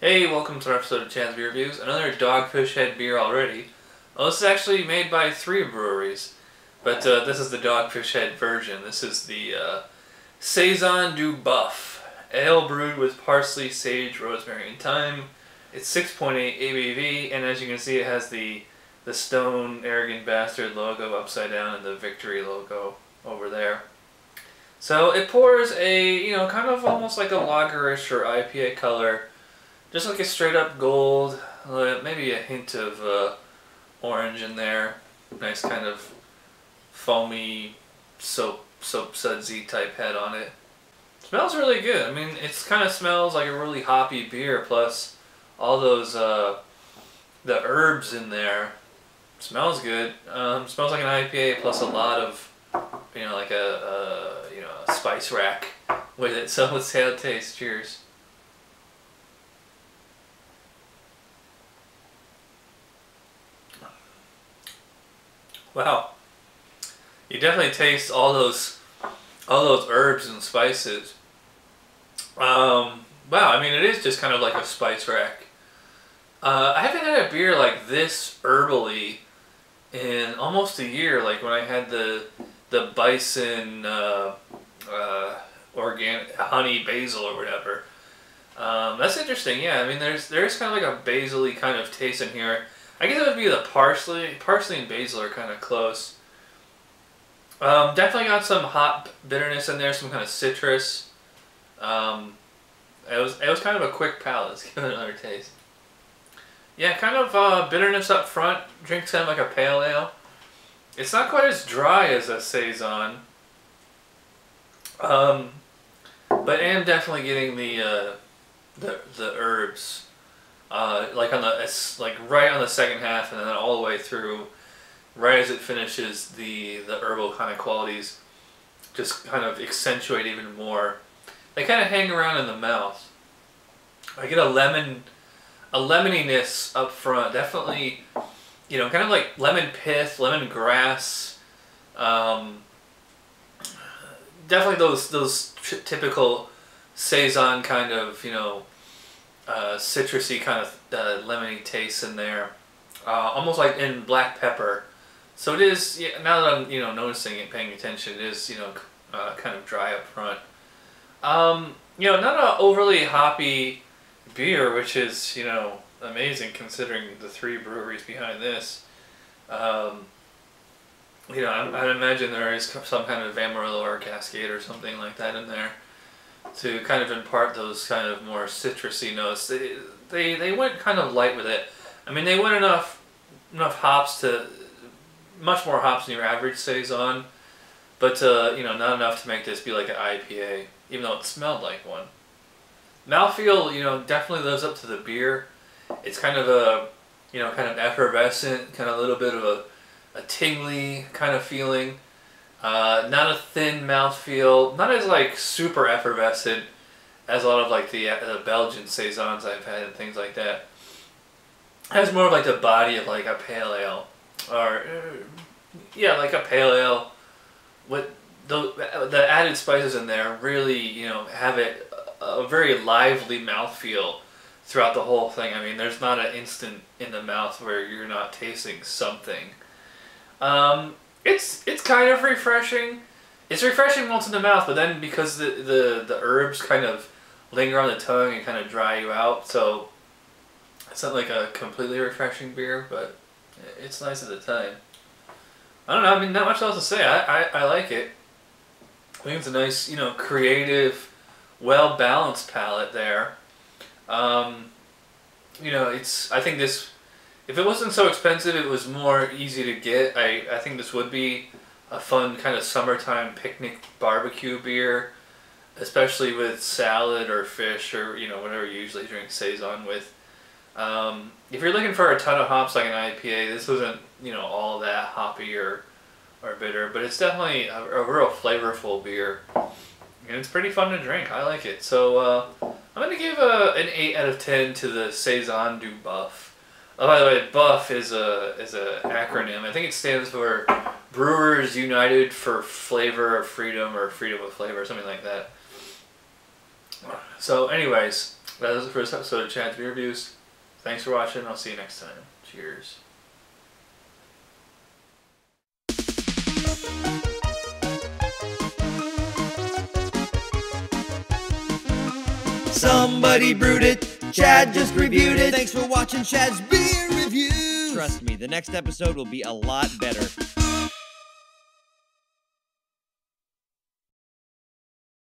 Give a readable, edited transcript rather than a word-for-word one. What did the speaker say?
Hey, welcome to our episode of Chan's Beer Reviews. Another Dogfish Head beer already. Well, this is actually made by 3 breweries, but this is the Dogfish Head version. This is the Saison du BUFF, ale brewed with parsley, sage, rosemary, and thyme. It's 6.8 ABV, and as you can see, it has the Stone Arrogant Bastard logo upside down and the Victory logo over there. So it pours a, kind of almost like a lagerish or IPA color. Just like a straight up gold, maybe a hint of orange in there. Nice kind of foamy, soap sudsy type head on it. Smells really good. I mean, it kind of smells like a really hoppy beer, plus all those, the herbs in there. Smells good. Smells like an IPA plus a lot of, like a spice rack with it. So let's see how it tastes. Cheers. Wow, you definitely taste all those herbs and spices. Wow, I mean, it is just kind of like a spice rack. I haven't had a beer like this herbally in almost a year. Like when I had the bison organic honey basil or whatever. That's interesting. Yeah, I mean, there's kind of like a basil-y kind of taste in here. I guess it would be the parsley. Parsley and basil are kind of close. Definitely got some hot bitterness in there, some kind of citrus. It was kind of a quick palate. Let's give it another taste. Yeah, kind of bitterness up front. Drinks kind of like a pale ale. It's not quite as dry as a Saison. But I am definitely getting the herbs. Like right on the second half, and then all the way through, right as it finishes, the herbal kind of qualities just kind of accentuate even more. They kind of hang around in the mouth. I get a lemoniness up front. Definitely, kind of like lemon pith, lemongrass. Definitely those typical Saison kind of, citrusy kind of lemony taste in there, almost like in black pepper. So it is, now that I'm noticing it, paying attention, it is kind of dry up front. Not an overly hoppy beer, which is amazing considering the 3 breweries behind this. I imagine there is some kind of Amarillo or Cascade or something like that in there to kind of impart those kind of more citrusy notes. They went kind of light with it. I mean, they went enough hops to, much more hops than your average Saison, but not enough to make this be like an IPA, even though it smelled like one. Mouthfeel, definitely lives up to the beer. It's kind of a, kind of effervescent, kind of a little bit of a tingly kind of feeling. Not a thin mouthfeel, not as like super effervescent as a lot of like the Belgian Saisons I've had and things like that. It has more of like the body of like a pale ale, or yeah, like a pale ale. With the added spices in there really, have a very lively mouthfeel throughout the whole thing. I mean, there's not an instant in the mouth where you're not tasting something. It's kind of refreshing. It's refreshing once in the mouth, but then because the herbs kind of linger on the tongue and kind of dry you out, so it's not like a completely refreshing beer, but it's nice at the time. I don't know, I mean, not much else to say. I like it. I think it's a nice, creative, well-balanced palate there. I think this, if it wasn't so expensive, it was more easy to get. I think this would be a fun kind of summertime picnic barbecue beer, especially with salad or fish or whatever you usually drink Saison with. If you're looking for a ton of hops like an IPA, this wasn't all that hoppy or bitter, but it's definitely a real flavorful beer, and it's pretty fun to drink. I like it. So I'm gonna give an 8 out of 10 to the Saison du BUFF. Oh, by the way, BUFF is a acronym. I think it stands for Brewers United for Flavor of Freedom, or Freedom of Flavor, something like that. So anyways, That is the first episode of Chad's Beer Reviews. Thanks for watching. I'll see you next time. Cheers. Somebody brewed it. Chad just reviewed it. Thanks for watching Chad's Beer Reviews. Trust me, the next episode will be a lot better.